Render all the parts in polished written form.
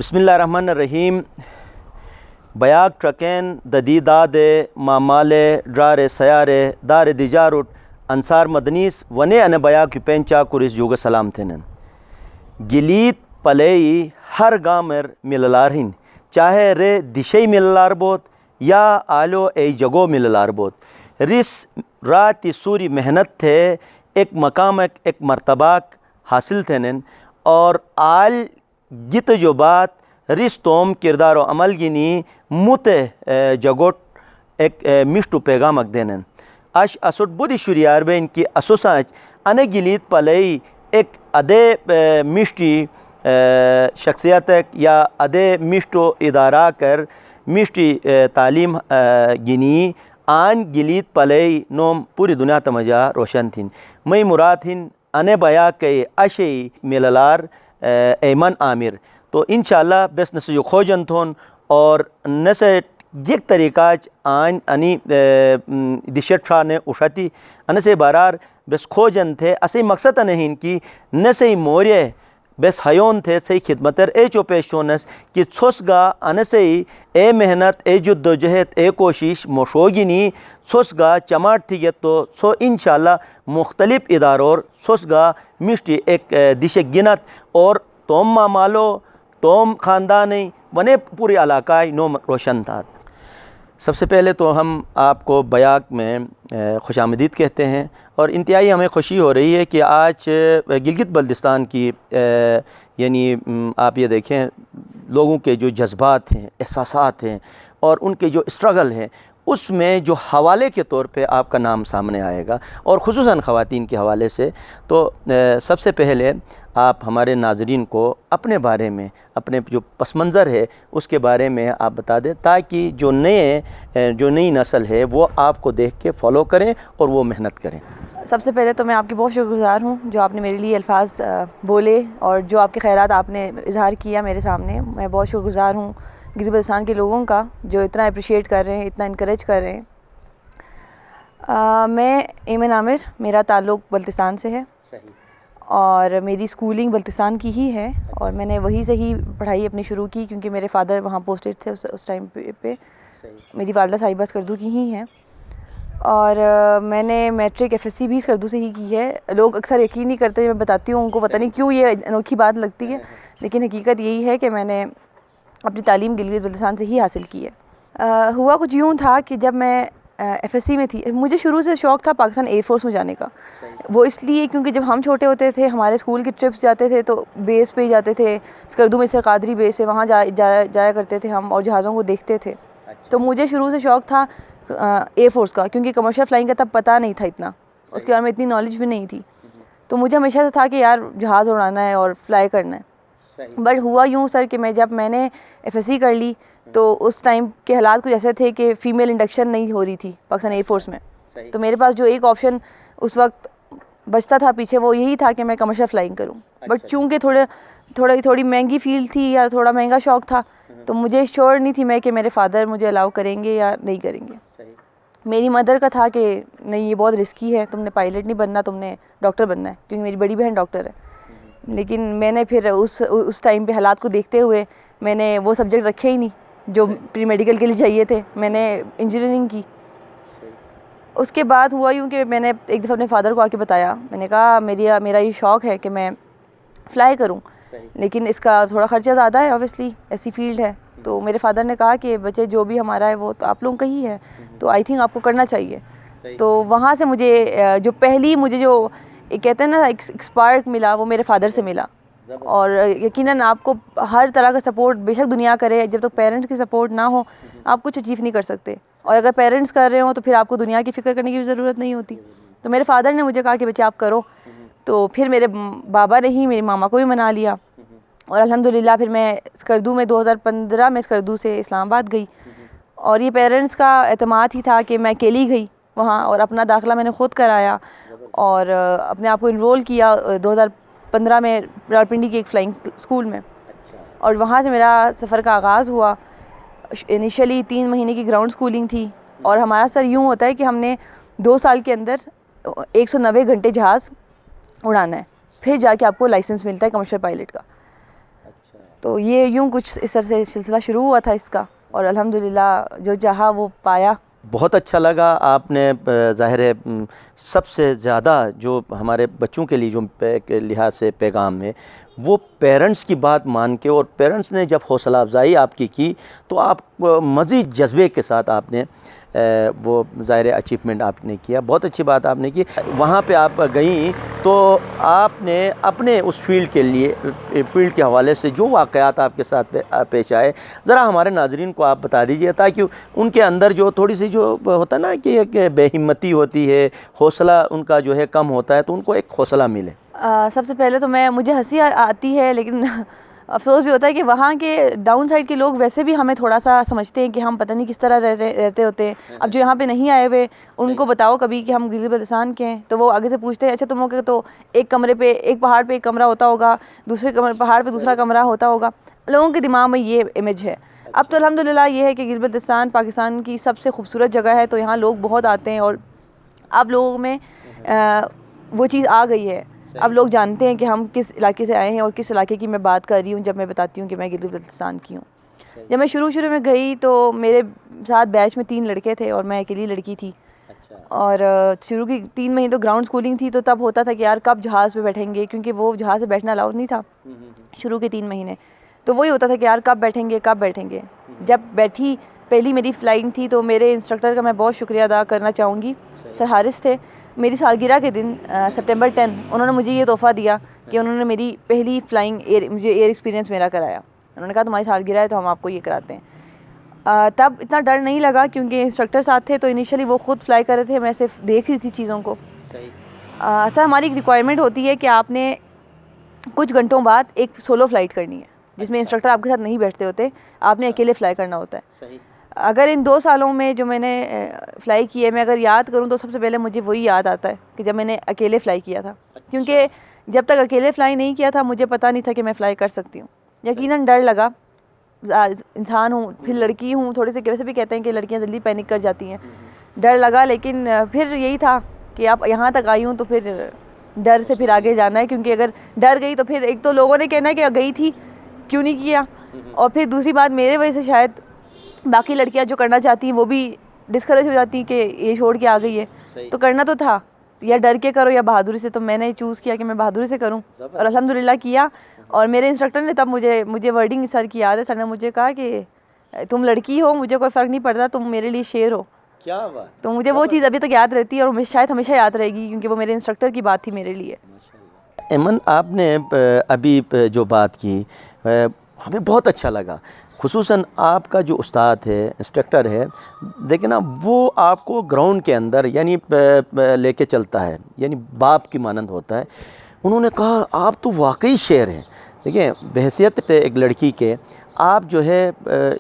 بسم اللہ الرحمن الرحیم. بیاک ٹرکین ددیداد مامال ڈرار سیار دار دیجاروٹ انصار مدنیس ونے ان بیاک پینچا کورس یوگ سلام تھنن گلیت پلئی ہر گامر مللارہن چاہے رے دشئی مللار بوت یا آلو ای جگو مللار بوت رس رات سوری محنت تھے ایک مقام ایک مرتبہ حاصل تھنن اور آل جت جو بات رس توم کردار و عمل گینی مت جگوٹ ایک مشتو پیغام اک دینن اش اسوٹ بودی شریار بے ان کی اسوساچ انے گلیت پلئی ایک ادے مشتی شخصیت یا ادے مشتو ادارہ کر مشتی تعلیم گینی آن گلیت پلئی نوم پوری دنیا تمجا روشن تھین مئی مراد ہن انے بیا کے اشی مللار ایمن عامر تو انشاءاللہ بس نسو کھوجن تھون اور نسے یک طریقہ آن انی دشٹھا نے اُشتی انسے بارار بس کھوجن تھے اسی مقصد نہیں کی نسے موریے بس حیون تھے سی خدمتر اے چو پیشونس کہ چھوس گا انسے اے محنت اے جد و جہد اے کوشش موشوگینی چھوس گا چماٹ تھی تو سو انشاءاللہ مختلف ادارور چھوس گا مشتی ایک دش گنت اور توم مامالو توم خاندانی ونے پوری علاقہ نوم روشن تھا. سب سے پہلے تو ہم آپ کو بیاک میں خوش آمدید کہتے ہیں اور انتہائی ہمیں خوشی ہو رہی ہے کہ آج گلگت بلتستان کی یعنی آپ یہ دیکھیں لوگوں کے جو جذبات ہیں احساسات ہیں اور ان کے جو اسٹرگل ہیں اس میں جو حوالے کے طور پہ آپ کا نام سامنے آئے گا اور خصوصاً خواتین کے حوالے سے تو سب سے پہلے آپ ہمارے ناظرین کو اپنے بارے میں اپنے جو پس منظر ہے اس کے بارے میں آپ بتا دیں تاکہ جو نئی نسل ہے وہ آپ کو دیکھ کے فالو کریں اور وہ محنت کریں. سب سے پہلے تو میں آپ کی بہت شکر گزار ہوں جو آپ نے میرے لیے الفاظ بولے اور جو آپ کے خیرات آپ نے اظہار کیا میرے سامنے. میں بہت شکر گزار ہوں گلگت بلتستان کے لوگوں کا جو اتنا اپریشیٹ کر رہے ہیں اتنا انکریج کر رہے ہیں. میں ایمن عامر، میرا تعلق بلتستان سے ہے اور میری اسکولنگ بلتستان کی ہی ہے اور میں نے وہی سے ہی پڑھائی اپنی شروع کی کیونکہ میرے فادر وہاں پوسٹڈ تھے اس ٹائم پہ. میری والدہ صاحبہ اسکردو کی ہی ہیں اور میں نے میٹرک ایف ایس سی بھی اسکردو سے ہی کی ہے. لوگ اکثر یقین نہیں کرتے، میں بتاتی ہوں ان کو پتہ نہیں کیوں یہ انوکھی بات لگتی ہے لیکن حقیقت یہی ہے کہ میں نے اپنی تعلیم گلگت بلتستان سے ہی حاصل کی ہے. ہوا کچھ یوں تھا کہ جب میں ایف ایس سی میں تھی مجھے شروع سے شوق تھا پاکستان ایئر فورس میں جانے کا. وہ اس لیے کیونکہ جب ہم چھوٹے ہوتے تھے ہمارے اسکول کی ٹرپس جاتے تھے تو بیس پہ ہی جاتے تھے. اسکردو میں سے قادری بیس ہے وہاں جایا کرتے تھے ہم اور جہازوں کو دیکھتے تھے. تو مجھے شروع سے شوق تھا ایئر فورس کا کیونکہ کمرشل فلائنگ کا تب پتہ نہیں تھا اتنا، اس کے بارے میں اتنی نالج بھی نہیں تھی. تو مجھے ہمیشہ سے تھا کہ یار جہاز اڑانا ہے اور فلائی کرنا ہے. بٹ ہوا یوں سر کہ جب میں نے ایف ایس سی کر لی تو اس ٹائم کے حالات کچھ ایسے تھے کہ فیمیل انڈکشن نہیں ہو رہی تھی پاکستان ایئر فورس میں. تو میرے پاس جو ایک آپشن اس وقت بچتا تھا پیچھے وہ یہی تھا کہ میں کمرشل فلائنگ کروں. بٹ چونکہ تھوڑی مہنگی فیلڈ تھی یا تھوڑا مہنگا شوق تھا تو مجھے شیور نہیں تھی کہ میرے فادر مجھے الاؤ کریں گے یا نہیں کریں گے. میری مدر کا تھا کہ نہیں یہ بہت رسکی ہے، تم نے پائلٹ نہیں بننا، تم نے ڈاکٹر بننا ہے کیونکہ میری بڑی بہن ڈاکٹر ہے. لیکن میں نے پھر اس ٹائم پہ حالات کو دیکھتے ہوئے میں نے وہ سبجیکٹ رکھے ہی نہیں جو پری میڈیکل کے لیے چاہیے تھے. میں نے انجینئرنگ کی. اس کے بعد ہوا یوں کہ میں نے ایک دفعہ اپنے فادر کو آ کے بتایا، میں نے کہا میرا یہ شوق ہے کہ میں فلائی کروں لیکن اس کا تھوڑا خرچہ زیادہ ہے، اوبیسلی ایسی فیلڈ ہے. تو میرے فادر نے کہا کہ بچے جو بھی ہمارا ہے وہ تو آپ لوگوں کا ہی ہے تو آئی تھنک آپ کو کرنا چاہیے. تو وہاں سے مجھے جو کہتے ہیں نا ایک اسپارک ملا وہ میرے فادر سے ملا. اور یقیناً آپ کو ہر طرح کا سپورٹ بے شک دنیا کرے، جب تک پیرنٹس کی سپورٹ نہ ہو آپ کچھ اچیو نہیں کر سکتے. اور اگر پیرنٹس کر رہے ہوں تو پھر آپ کو دنیا کی فکر کرنے کی بھی ضرورت نہیں ہوتی. تو میرے فادر نے مجھے کہا کہ بچے آپ کرو. تو پھر میرے بابا نے ہی میری ماما کو بھی منا لیا اور الحمدللہ پھر میں اسکردو میں 2015 میں اسکردو سے اسلام آباد گئی. اور یہ پیرنٹس کا اعتماد ہی تھا کہ میں اکیلی گئی وہاں اور اپنا داخلہ میں نے خود کرایا اور اپنے آپ کو انرول کیا 2015 میں راولپنڈی کی ایک فلائنگ اسکول میں. اور وہاں سے میرا سفر کا آغاز ہوا. انیشلی 3 مہینے کی گراؤنڈ اسکولنگ تھی اور ہمارا سر یوں ہوتا ہے کہ ہم نے 2 سال کے اندر 190 گھنٹے جہاز اڑانا ہے پھر جا کے آپ کو لائسنس ملتا ہے کمرشل پائلٹ کا. تو یہ یوں کچھ اس طرح سے سلسلہ شروع ہوا تھا اس کا، اور الحمدللہ جو چاہا وہ پایا۔ بہت اچھا لگا آپ نے ظاہر ہے سب سے زیادہ جو ہمارے بچوں کے لیے جو کے لحاظ سے پیغام ہے وہ پیرنٹس کی بات مان کے، اور پیرنٹس نے جب حوصلہ افزائی آپ کی تو آپ مزید جذبے کے ساتھ آپ نے وہ ظاہر اچیومنٹ آپ نے کیا۔ بہت اچھی بات آپ نے کی۔ وہاں پہ آپ گئیں تو آپ نے اپنے اس فیلڈ کے لیے، فیلڈ کے حوالے سے جو واقعات آپ کے ساتھ پیش آئے ذرا ہمارے ناظرین کو آپ بتا دیجئے، تاکہ ان کے اندر جو تھوڑی سی جو ہوتا ہے نا کہ ایک بے ہمتی ہوتی ہے، حوصلہ ان کا جو ہے کم ہوتا ہے، تو ان کو ایک حوصلہ ملے۔ سب سے پہلے تو مجھے ہنسی آتی ہے، لیکن افسوس بھی ہوتا ہے کہ وہاں کے ڈاؤن سائڈ کے لوگ ویسے بھی ہمیں تھوڑا سا سمجھتے ہیں کہ ہم پتہ نہیں کس طرح رہتے ہوتے ہیں۔ اب جو یہاں پہ نہیں آئے ہوئے ان کو بتاؤ کبھی کہ ہم گلگت بلتستان کے ہیں، تو وہ آگے سے پوچھتے ہیں اچھا تم لوگوں کے تو ایک کمرے پہ، ایک پہاڑ پہ ایک کمرہ ہوتا ہوگا، دوسرے پہاڑ پہ دوسرا کمرہ ہوتا ہوگا، لوگوں کے دماغ میں یہ امیج ہے۔ اب تو الحمدللہ یہ ہے کہ گلگت بلتستان پاکستان کی سب سے خوبصورت جگہ ہے، تو یہاں لوگ بہت آتے ہیں، اور اب لوگوں میں وہ چیز آ گئی ہے۔ اب لوگ جانتے ہیں کہ ہم کس علاقے سے آئے ہیں اور کس علاقے کی میں بات کر رہی ہوں جب میں بتاتی ہوں کہ میں گلگت بلتستان کی ہوں۔ جب میں شروع میں گئی تو میرے ساتھ بیچ میں 3 لڑکے تھے اور میں اکیلی لڑکی تھی، اور شروع کی 3 مہینے تو گراؤنڈ سکولنگ تھی، تو تب ہوتا تھا کہ یار کب جہاز پہ بیٹھیں گے، کیونکہ وہ جہاز پہ بیٹھنا الاؤڈ نہیں تھا شروع کے 3 مہینے، تو وہی ہوتا تھا کہ یار کب بیٹھیں گے۔ جب بیٹھی، پہلی میری فلائنگ تھی، تو میرے انسٹرکٹر کا میں بہت شکریہ ادا کرنا چاہوں گی، سر حارث تھے۔ میری سالگرہ کے دن سپٹمبر 10 انہوں نے مجھے یہ تحفہ دیا کہ انہوں نے میری پہلی فلائنگ مجھے ایئر ایکسپیرینس میرا کرایا۔ انہوں نے کہا تمہاری سالگرہ ہے تو ہم آپ کو یہ کراتے ہیں۔ تب اتنا ڈر نہیں لگا کیونکہ انسٹرکٹر ساتھ تھے، تو انیشلی وہ خود فلائی کر رہے تھے، میں صرف دیکھ رہی تھی چیزوں کو۔ اچھا، ہماری ایک ریکوائرمنٹ ہوتی ہے کہ آپ نے کچھ گھنٹوں بعد ایک سولو فلائٹ کرنی ہے، جس میں انسٹرکٹر آپ کے ساتھ نہیں بیٹھتے ہوتے، آپ نے اکیلے فلائی کرنا ہوتا ہے۔ اگر ان 2 سالوں میں جو میں نے فلائی کی ہے، میں اگر یاد کروں تو سب سے پہلے مجھے وہی یاد آتا ہے کہ جب میں نے اکیلے فلائی کیا تھا، کیونکہ جب تک اکیلے فلائی نہیں کیا تھا مجھے پتہ نہیں تھا کہ میں فلائی کر سکتی ہوں۔ یقیناً ڈر لگا، انسان ہوں، پھر لڑکی ہوں، تھوڑے سے ویسے بھی کہتے ہیں کہ لڑکیاں جلدی پینک کر جاتی ہیں، ڈر لگا، لیکن پھر یہی تھا کہ اب یہاں تک آئی ہوں تو پھر ڈر سے پھر آگے جانا ہے، کیونکہ اگر ڈر گئی تو پھر ایک تو لوگوں نے کہنا ہے کہ گئی تھی کیوں نہیں کیا، اور پھر دوسری بات میرے وجہ سے شاید باقی لڑکیاں جو کرنا چاہتی ہیں وہ بھی ڈسکریج ہو جاتی کہ یہ چھوڑ کے آ گئی ہے، تو کرنا تو تھا، یا ڈر کے کرو یا بہادری سے، تو میں نے چوز کیا کہ میں بہادری سے کروں، اور الحمدللہ کیا۔ اور میرے انسٹرکٹر نے تب مجھے ورڈنگ سر کی یاد ہے، سر نے مجھے کہا کہ تم لڑکی ہو، مجھے کوئی فرق نہیں پڑتا، تم میرے لیے شیر ہو۔ کیا بات! تو مجھے وہ چیز ابھی تک یاد رہتی ہے، اور شاید ہمیشہ یاد رہے گی، کیونکہ وہ میرے انسٹرکٹر کی بات تھی میرے لیے۔ ایمن، آپ نے ابھی جو بات کی ہمیں بہت اچھا لگا، خصوصاً آپ کا جو استاد ہے، انسٹرکٹر ہے، دیکھیں نا، وہ آپ کو گراؤنڈ کے اندر یعنی لے کے چلتا ہے، یعنی باپ کی مانند ہوتا ہے۔ انہوں نے کہا آپ تو واقعی شیر ہیں۔ دیکھیں، بحیثیت ایک لڑکی کے، آپ جو ہے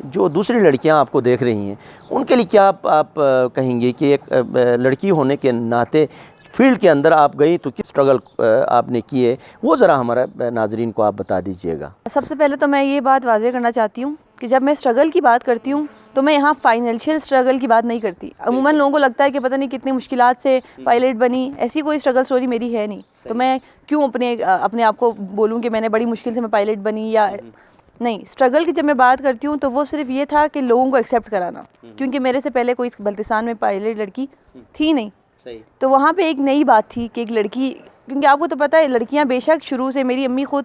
جو دوسری لڑکیاں آپ کو دیکھ رہی ہیں ان کے لیے کیا آپ کہیں گے کہ ایک لڑکی ہونے کے ناطے فیلڈ کے اندر آپ گئی تو کس اسٹرگل آپ نے کیے، وہ ذرا ہمارے ناظرین کو آپ بتا دیجئے گا۔ سب سے پہلے تو میں یہ بات واضح کرنا چاہتی ہوں کہ جب میں اسٹرگل کی بات کرتی ہوں تو میں یہاں فائنینشیل اسٹرگل کی بات نہیں کرتی۔ عموماً لوگوں کو لگتا ہے کہ پتہ نہیں کتنی مشکلات سے پائلٹ بنی، ایسی کوئی اسٹرگل سٹوری میری ہے نہیں، تو میں کیوں اپنے آپ کو بولوں کہ میں نے بڑی مشکل سے میں پائلٹ بنی، یا نہیں۔ اسٹرگل کی جب میں بات کرتی ہوں تو وہ صرف یہ تھا کہ لوگوں کو ایکسیپٹ کرانا، کیونکہ میرے سے پہلے کوئی بلتستان میں پائلٹ لڑکی تھی نہیں، تو وہاں پہ ایک نئی بات تھی کہ ایک لڑکی، کیونکہ آپ کو تو پتہ ہے لڑکیاں بے شک شروع سے، میری امی خود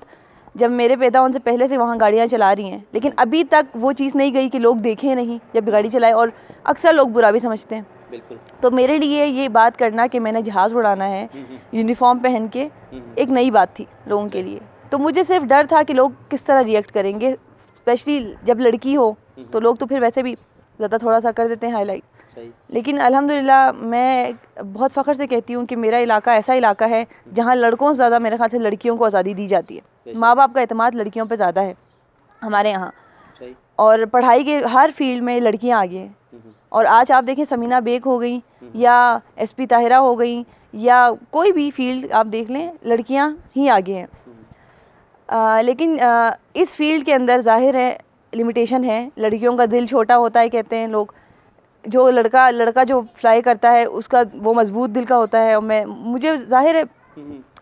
جب میرے پیدا ہونے سے پہلے سے وہاں گاڑیاں چلا رہی ہیں، لیکن ابھی تک وہ چیز نہیں گئی کہ لوگ دیکھیں نہیں جب گاڑی چلائے، اور اکثر لوگ برا بھی سمجھتے ہیں۔ بالکل۔ تو میرے لیے یہ بات کرنا کہ میں نے جہاز اڑانا ہے یونیفارم پہن کے، ایک نئی بات تھی لوگوں کے لیے، تو مجھے صرف ڈر تھا کہ لوگ کس طرح ریئیکٹ کریں گے، اسپیشلی جب لڑکی ہو تو لوگ تو پھر ویسے بھی زیادہ تھوڑا سا کر دیتے ہیں ہائی لائٹ۔ لیکن الحمدللہ میں بہت فخر سے کہتی ہوں کہ میرا علاقہ ایسا علاقہ ہے جہاں لڑکوں سے زیادہ میرے خیال سے لڑکیوں کو آزادی دی جاتی ہے، ماں باپ کا اعتماد لڑکیوں پہ زیادہ ہے ہمارے یہاں، اور پڑھائی کے ہر فیلڈ میں لڑکیاں آگے ہیں۔ اور آج آپ دیکھیں سمینہ بیگ ہو گئیں، یا ایس پی طاہرہ ہو گئیں، یا کوئی بھی فیلڈ آپ دیکھ لیں، لڑکیاں ہی آگے ہیں۔ لیکن اس فیلڈ کے اندر ظاہر ہے لمیٹیشن ہے، لڑکیوں کا دل چھوٹا ہوتا ہے کہتے ہیں لوگ، جو لڑکا جو فلائی کرتا ہے اس کا وہ مضبوط دل کا ہوتا ہے، اور مجھے ظاہر ہے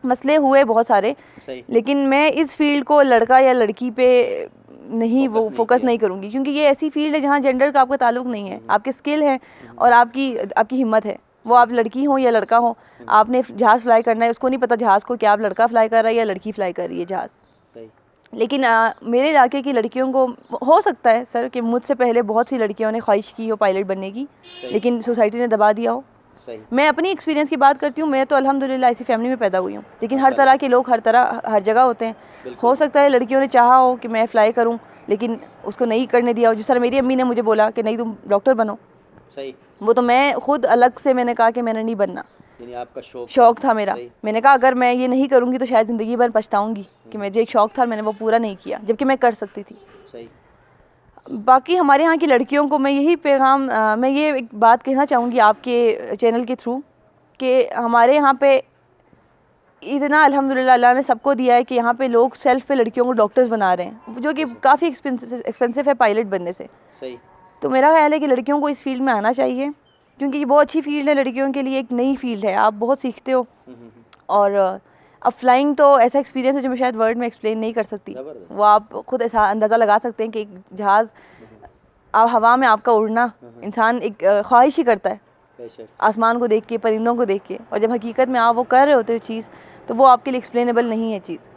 مسئلے ہوئے بہت سارے، لیکن میں اس فیلڈ کو لڑکا یا لڑکی پہ نہیں وہ فوکس نہیں کروں گی، کیونکہ یہ ایسی فیلڈ ہے جہاں جینڈر کا آپ کا تعلق نہیں ہے، آپ کے اسکل ہے اور آپ کی ہمت ہے، وہ آپ لڑکی ہوں یا لڑکا ہوں، آپ نے جہاز فلائی کرنا ہے، اس کو نہیں پتہ جہاز کو کہ آپ لڑکا فلائی کر رہا ہے یا لڑکی فلائی کر رہی ہے جہاز. لیکن میرے علاقے کی لڑکیوں کو ہو سکتا ہے سر کہ مجھ سے پہلے بہت سی لڑکیوں نے خواہش کی ہو پائلٹ بننے کی، لیکن سوسائٹی نے دبا دیا ہو. میں اپنی ایکسپیرینس کی بات کرتی ہوں، میں تو الحمدللہ ایسی فیملی میں پیدا ہوئی ہوں، لیکن ہر طرح کے لوگ ہر جگہ ہوتے ہیں. ہو سکتا ہے لڑکیوں نے چاہا ہو کہ میں فلائی کروں لیکن اس کو نہیں کرنے دیا ہو، جس طرح میری امی نے مجھے بولا کہ نہیں تم ڈاکٹر بنو. وہ تو میں خود الگ سے میں نے کہا کہ میں نے نہیں بننا، یعنی آپ کا شوق تھا میرا. میں نے کہا اگر میں یہ نہیں کروں گی تو شاید زندگی بھر پچھتاؤں گی کہ مجھے ایک شوق تھا میں نے وہ پورا نہیں کیا، جبکہ میں کر سکتی تھی. باقی ہمارے یہاں کی لڑکیوں کو میں یہی پیغام، میں یہ ایک بات کہنا چاہوں گی آپ کے چینل کے تھرو کہ ہمارے یہاں پہ اتنا الحمدللہ اللہ نے سب کو دیا ہے کہ یہاں پہ لوگ سیلف پہ لڑکیوں کو ڈاکٹرز بنا رہے ہیں، جو کہ کافی ایکسپینسو ہے پائلٹ بننے سے. تو میرا خیال ہے کہ لڑکیوں کو اس فیلڈ میں آنا چاہیے، کیونکہ یہ بہت اچھی فیلڈ ہے لڑکیوں کے لیے، ایک نئی فیلڈ ہے، آپ بہت سیکھتے ہو. اور اب فلائنگ تو ایسا ایکسپیرینس ہے جو میں شاید ورڈ میں ایکسپلین نہیں کر سکتی، وہ آپ خود اندازہ لگا سکتے ہیں کہ ایک جہاز آپ ہوا میں آپ کا اڑنا، انسان ایک خواہش ہی کرتا ہے آسمان کو دیکھ کے، پرندوں کو دیکھ کے، اور جب حقیقت میں آپ وہ کر رہے ہوتے ہو چیز تو وہ آپ کے لیے ایکسپلینیبل نہیں ہے چیز.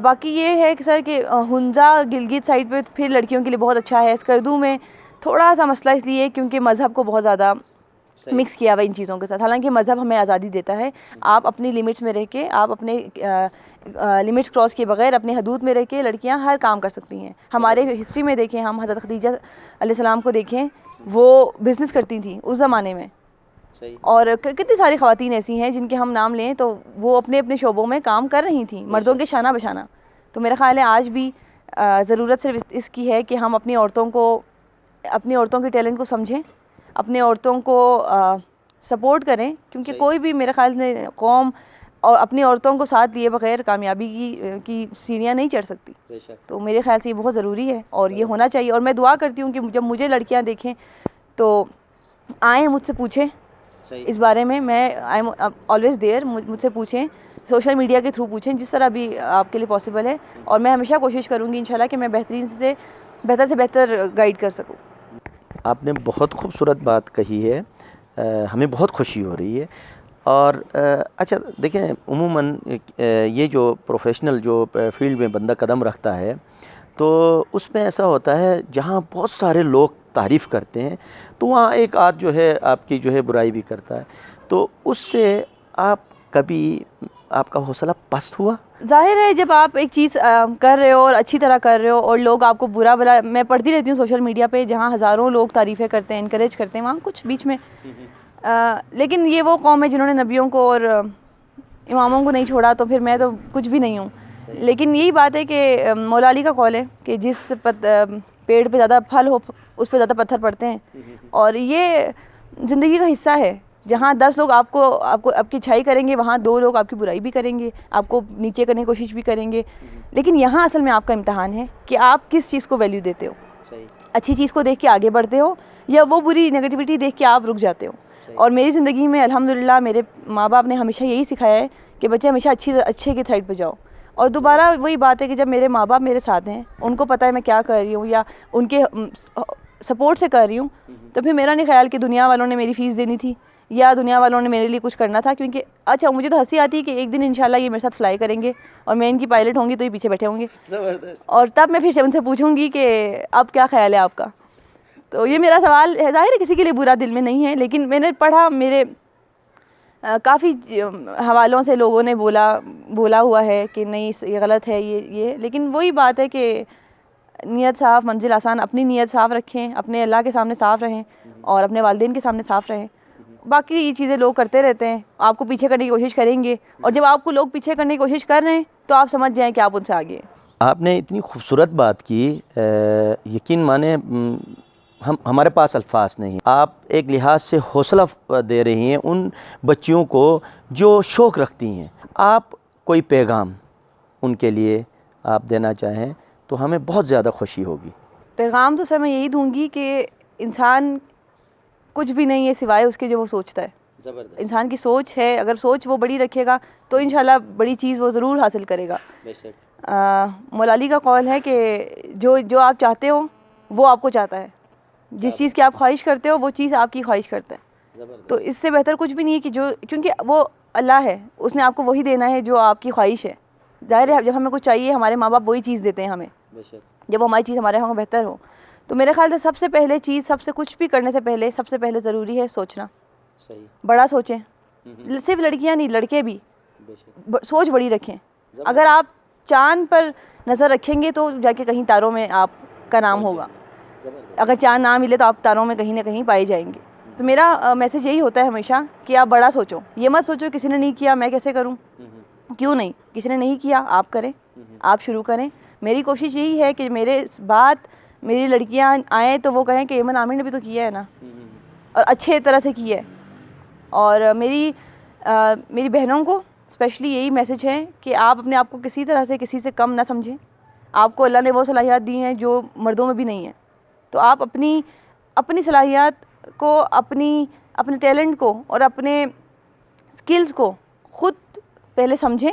باقی یہ ہے کہ سر کہ ہنزا گلگت سائڈ پہ پھر لڑکیوں کے لیے بہت اچھا ہے. اسکردو میں تھوڑا سا مسئلہ اس لیے کیونکہ مذہب کو بہت زیادہ مکس کیا ہوا ان چیزوں کے ساتھ، حالانکہ مذہب ہمیں آزادی دیتا ہے، آپ اپنی لیمٹس میں رہ کے، آپ اپنے لیمٹس کراس کیے بغیر اپنے حدود میں رہ کے لڑکیاں ہر کام کر سکتی ہیں. ہمارے ہسٹری میں دیکھیں، ہم حضرت خدیجہ علیہ السلام کو دیکھیں، وہ بزنس کرتی تھیں اس زمانے میں، اور کتنی ساری خواتین ایسی ہیں جن کے ہم نام لیں تو وہ اپنے اپنے شعبوں میں کام کر رہی تھیں مردوں کے شانہ بشانہ. تو میرا خیال ہے آج بھی ضرورت صرف اس کی ہے کہ ہم اپنی عورتوں کے ٹیلنٹ کو سمجھیں، اپنے عورتوں کو سپورٹ کریں، کیونکہ کوئی بھی میرے خیال سے قوم اور اپنی عورتوں کو ساتھ لیے بغیر کامیابی کی سیڑھیاں نہیں چڑھ سکتی. تو میرے خیال سے یہ بہت ضروری ہے اور یہ ہونا چاہیے. اور میں دعا کرتی ہوں کہ جب مجھے لڑکیاں دیکھیں تو آئیں مجھ سے پوچھیں اس بارے میں آئی ایم آلویز دیئر. مجھ سے پوچھیں، سوشل میڈیا کے تھرو پوچھیں، جس طرح بھی آپ کے لیے پاسبل ہے، اور میں ہمیشہ کوشش کروں گی انشاءاللہ کہ میں بہتر سے بہتر گائیڈ کر سکوں. آپ نے بہت خوبصورت بات کہی ہے، ہمیں بہت خوشی ہو رہی ہے. اور اچھا دیکھیں، عموماً یہ جو پروفیشنل جو فیلڈ میں بندہ قدم رکھتا ہے تو اس میں ایسا ہوتا ہے جہاں بہت سارے لوگ تعریف کرتے ہیں تو وہاں ایک آدھ جو ہے آپ کی جو ہے برائی بھی کرتا ہے، تو اس سے آپ کا حوصلہ پست ہوا؟ ظاہر ہے جب آپ ایک چیز کر رہے ہو اور اچھی طرح کر رہے ہو اور لوگ آپ کو برا بلا، میں پڑھتی رہتی ہوں سوشل میڈیا پہ جہاں ہزاروں لوگ تعریفیں کرتے ہیں، انکریج کرتے ہیں، وہاں کچھ بیچ میں لیکن یہ وہ قوم ہے جنہوں نے نبیوں کو اور اماموں کو نہیں چھوڑا، تو پھر میں تو کچھ بھی نہیں ہوں. لیکن یہی بات ہے کہ مولا علی کا قول ہے کہ جس پیڑ پہ زیادہ پھل ہو اس پہ زیادہ پتھر پڑتے ہیں، اور یہ زندگی کا حصہ ہے. جہاں 10 لوگ آپ کی اچھائی کریں گے، وہاں 2 لوگ آپ کی برائی بھی کریں گے، آپ کو نیچے کرنے کی کوشش بھی کریں گے. لیکن یہاں اصل میں آپ کا امتحان ہے کہ آپ کس چیز کو ویلیو دیتے ہو، اچھی چیز کو دیکھ کے آگے بڑھتے ہو یا وہ بری نیگیٹیوٹی دیکھ کے آپ رک جاتے ہو. اور میری زندگی میں الحمدللہ میرے ماں باپ نے ہمیشہ یہی سکھایا ہے کہ بچے ہمیشہ اچھے کی سائڈ پہ جاؤ. اور دوبارہ وہی بات ہے کہ جب میرے ماں باپ میرے ساتھ ہیں، ان کو پتہ ہے میں کیا کر رہی ہوں یا ان کے سپورٹ سے کر رہی ہوں، تو پھر میرا نہیں خیال کہ دنیا والوں نے میری فیس دینی تھی یا دنیا والوں نے میرے لیے کچھ کرنا تھا. کیونکہ اچھا مجھے تو ہنسی آتی ہے کہ ایک دن انشاءاللہ یہ میرے ساتھ فلائی کریں گے اور میں ان کی پائلٹ ہوں گی تو یہ پیچھے بیٹھے ہوں گے، اور تب میں پھر ان سے پوچھوں گی کہ اب کیا خیال ہے آپ کا. تو یہ میرا سوال ہے، ظاہر ہے کسی کے لیے برا دل میں نہیں ہے، لیکن میں نے پڑھا، میرے کافی حوالوں سے لوگوں نے بولا ہوا ہے کہ نہیں یہ غلط ہے یہ. لیکن وہی بات ہے کہ نیت صاف منزل آسان. اپنی نیت صاف رکھیں، اپنے اللہ کے سامنے صاف رہیں اور اپنے والدین کے سامنے صاف رہیں. باقی یہ چیزیں لوگ کرتے رہتے ہیں، آپ کو پیچھے کرنے کی کوشش کریں گے، اور جب آپ کو لوگ پیچھے کرنے کی کوشش کر رہے ہیں تو آپ سمجھ جائیں کہ آپ ان سے آگے ہیں. آپ نے اتنی خوبصورت بات کی، یقین مانیں ہمارے پاس الفاظ نہیں. آپ ایک لحاظ سے حوصلہ دے رہی ہیں ان بچیوں کو جو شوق رکھتی ہیں. آپ کوئی پیغام ان کے لیے آپ دینا چاہیں تو ہمیں بہت زیادہ خوشی ہوگی. پیغام تو سر میں یہی دوں گی کہ انسان کچھ بھی نہیں ہے سوائے اس کے جو وہ سوچتا ہے. انسان کی سوچ ہے، اگر سوچ وہ بڑی رکھے گا تو انشاءاللہ بڑی چیز وہ ضرور حاصل کرے گا. مولا علی کا قول ہے کہ جو آپ چاہتے ہو وہ آپ کو چاہتا ہے، جس چیز کی آپ خواہش کرتے ہو وہ چیز آپ کی خواہش کرتا ہے. تو اس سے بہتر کچھ بھی نہیں ہے کہ کیونکہ وہ اللہ ہے، اس نے آپ کو وہی دینا ہے جو آپ کی خواہش ہے. ظاہر ہے جب ہمیں کچھ چاہیے ہمارے ماں باپ وہی چیز دیتے ہیں ہمیں، جب وہ ہماری چیز ہمارے ہاں بہتر ہو. تو میرے خیال سے سب سے پہلے چیز، سب سے کچھ بھی کرنے سے پہلے سب سے پہلے ضروری ہے سوچنا. بڑا سوچیں، صرف لڑکیاں نہیں لڑکے بھی سوچ بڑی رکھیں. اگر آپ چاند پر نظر رکھیں گے تو جا کے کہیں تاروں میں آپ کا نام ہوگا. اگر چاند نہ ملے تو آپ تاروں میں کہیں نہ کہیں پائے جائیں گے. تو میرا میسیج یہی ہوتا ہے ہمیشہ کہ آپ بڑا سوچو. یہ مت سوچو کسی نے نہیں کیا میں کیسے کروں. کیوں نہیں، کسی نے نہیں کیا آپ کریں، آپ شروع کریں. میری کوشش یہی ہے کہ میری لڑکیاں آئیں تو وہ کہیں کہ ایمن عامر نے بھی تو کیا ہے نا، اور اچھے طرح سے کیا ہے. اور میری بہنوں کو اسپیشلی یہی میسیج ہے کہ آپ اپنے آپ کو کسی طرح سے کسی سے کم نہ سمجھیں. آپ کو اللہ نے وہ صلاحیات دی ہیں جو مردوں میں بھی نہیں ہیں. تو آپ اپنی صلاحیات کو، اپنے ٹیلنٹ کو اور اپنے اسکلز کو خود پہلے سمجھیں.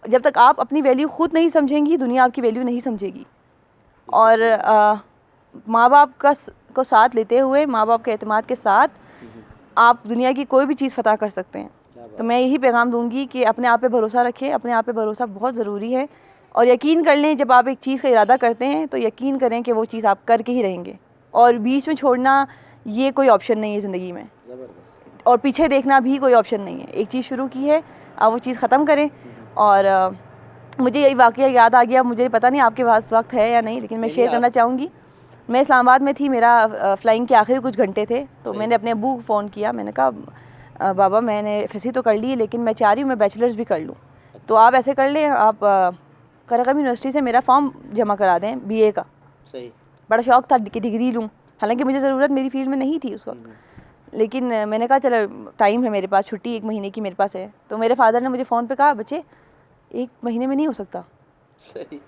جب تک آپ اپنی ویلیو خود نہیں سمجھیں گی دنیا آپ کی ویلیو نہیں سمجھے گی. اور ماں باپ کو ساتھ لیتے ہوئے، ماں باپ کے اعتماد کے ساتھ آپ دنیا کی کوئی بھی چیز فتح کر سکتے ہیں. تو میں یہی پیغام دوں گی کہ اپنے آپ پہ بھروسہ رکھیں. اپنے آپ پہ بھروسہ بہت ضروری ہے. اور یقین کر لیں جب آپ ایک چیز کا ارادہ کرتے ہیں تو یقین کریں کہ وہ چیز آپ کر کے ہی رہیں گے. اور بیچ میں چھوڑنا یہ کوئی آپشن نہیں ہے زندگی میں. اور پیچھے دیکھنا بھی کوئی آپشن نہیں ہے. ایک چیز شروع کی ہے آپ وہ چیز ختم کریں. اور مجھے یہی واقعہ یاد آ گیا، مجھے پتہ نہیں آپ کے پاس وقت ہے یا نہیں لیکن میں شیئر کرنا چاہوں گی. میں اسلام آباد میں تھی، میرا فلائنگ کے آخری کچھ گھنٹے تھے. تو میں نے اپنے ابو کو فون کیا. میں نے کہا بابا میں نے FSC تو کر لی لیکن میں چاہ رہی ہوں میں بیچلرز بھی کر لوں. تو آپ ایسے کر لیں، آپ قراقرم یونیورسٹی سے میرا فارم جمع کرا دیں BA کا. بڑا شوق تھا کہ ڈگری لوں، حالانکہ مجھے ضرورت میری فیلڈ میں نہیں تھی اس وقت. لیکن میں نے کہا چلو ٹائم ہے میرے پاس، چھٹی 1 مہینے کی میرے پاس ہے. تو میرے فادر نے مجھے فون پہ کہا بچے 1 مہینے میں نہیں ہو سکتا،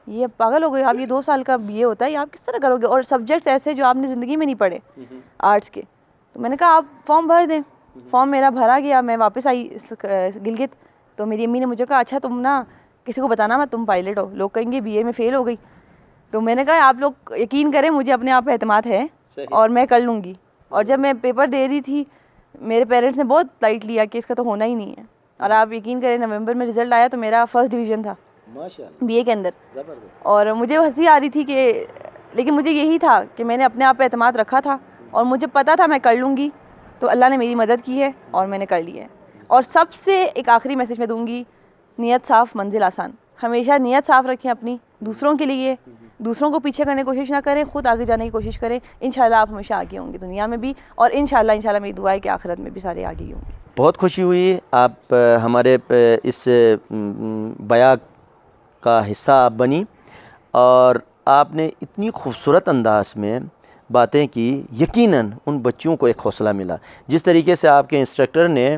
یہ پاگل ہو گئے آپ، یہ 2 سال کا BA ہوتا ہے، یہ آپ کس طرح کرو گے؟ اور سبجیکٹس ایسے جو آپ نے زندگی میں نہیں پڑھے آرٹس کے. تو میں نے کہا آپ فارم بھر دیں. فارم میرا بھرا گیا. میں واپس آئی گلگت. تو میری امی نے مجھے کہا اچھا تم نا کسی کو بتانا مت تم پائلٹ ہو، لوگ کہیں گے BA میں فیل ہو گئی. تو میں نے کہا آپ لوگ یقین کریں مجھے اپنے آپ پہ اعتماد ہے اور میں کر لوں گی. اور جب میں پیپر دے رہی تھی میرے پیرنٹس نے بہت لائٹ لیا کہ اس کا تو ہونا ہی نہیں ہے. اور آپ یقین کریں نومبر میں رزلٹ آیا تو میرا فرسٹ ڈویژن تھا BA کے اندر. اور مجھے ہنسی آ رہی تھی کہ لیکن مجھے یہی تھا کہ میں نے اپنے آپ پہ اعتماد رکھا تھا اور مجھے پتا تھا میں کر لوں گی. تو اللہ نے میری مدد کی ہے اور میں نے کر لی ہے. اور سب سے ایک آخری میسیج میں دوں گی، نیت صاف منزل آسان. ہمیشہ نیت صاف رکھیں اپنی، دوسروں کے لیے، دوسروں کو پیچھے کرنے کی کوشش نہ کریں، خود آگے جانے کی کوشش کریں. انشاءاللہ آپ ہمیشہ آگے ہوں گے دنیا میں بھی، اور انشاءاللہ میری دعا ہے کہ آخرت میں بھی سارے آگے ہی ہوں گے. بہت خوشی ہوئی آپ ہمارے اس بیان کا حصہ آپ بنی، اور آپ نے اتنی خوبصورت انداز میں باتیں کی. یقیناً ان بچیوں کو ایک حوصلہ ملا. جس طریقے سے آپ کے انسٹرکٹر نے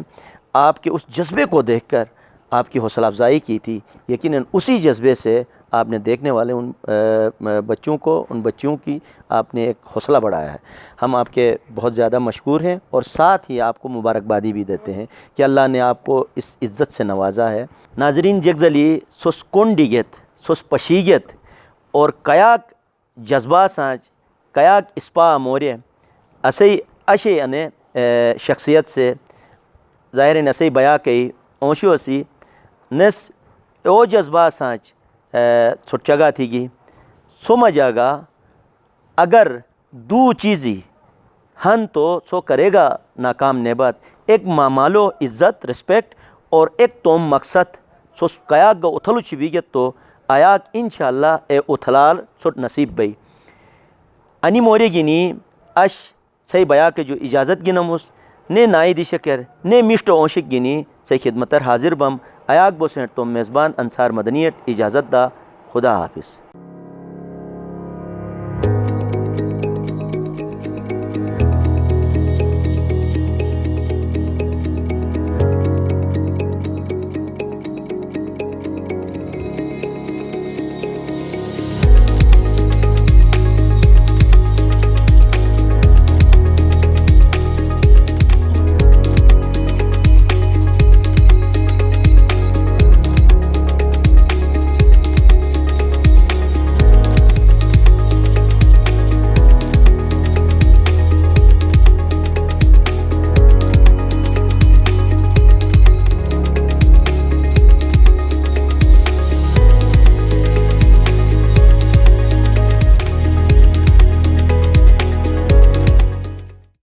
آپ کے اس جذبے کو دیکھ کر آپ کی حوصلہ افزائی کی تھی، یقیناً اسی جذبے سے آپ نے دیکھنے والے ان بچوں کو، ان بچیوں کی آپ نے ایک حوصلہ بڑھایا ہے. ہم آپ کے بہت زیادہ مشکور ہیں اور ساتھ ہی آپ کو مبارکبادی بھی دیتے ہیں کہ اللہ نے آپ کو اس عزت سے نوازا ہے. ناظرین جگزلی سوس کونڈیگت سوس پشیگت اور کیاک جذبہ سانچ کیاک اسپا مورے اسی اشے انے شخصیت سے ظاہر نسی بیا کئی اونشو اسی نس او جذبہ سانچ چھٹ جگہ تھی گی سوما جاگا اگر دو چیزی ہن تو سو کرے گا ناکام نیبت. ایک مامالو عزت رسپیکٹ اور ایک توم مقصد سو کیاک گا اتھلو چبیگت تو آیاک انشاءاللہ اے اتھلال سوٹ نصیب بئی. انی مورے گینی اش سی بیا کے جو اجازت گینموس نے نائی دی شکر نے میشٹو اونشک گینی سی خدمتر حاضر بم آیاک بوسنٹ تو میزبان انصار مدنیت اجازت دا. خدا حافظ.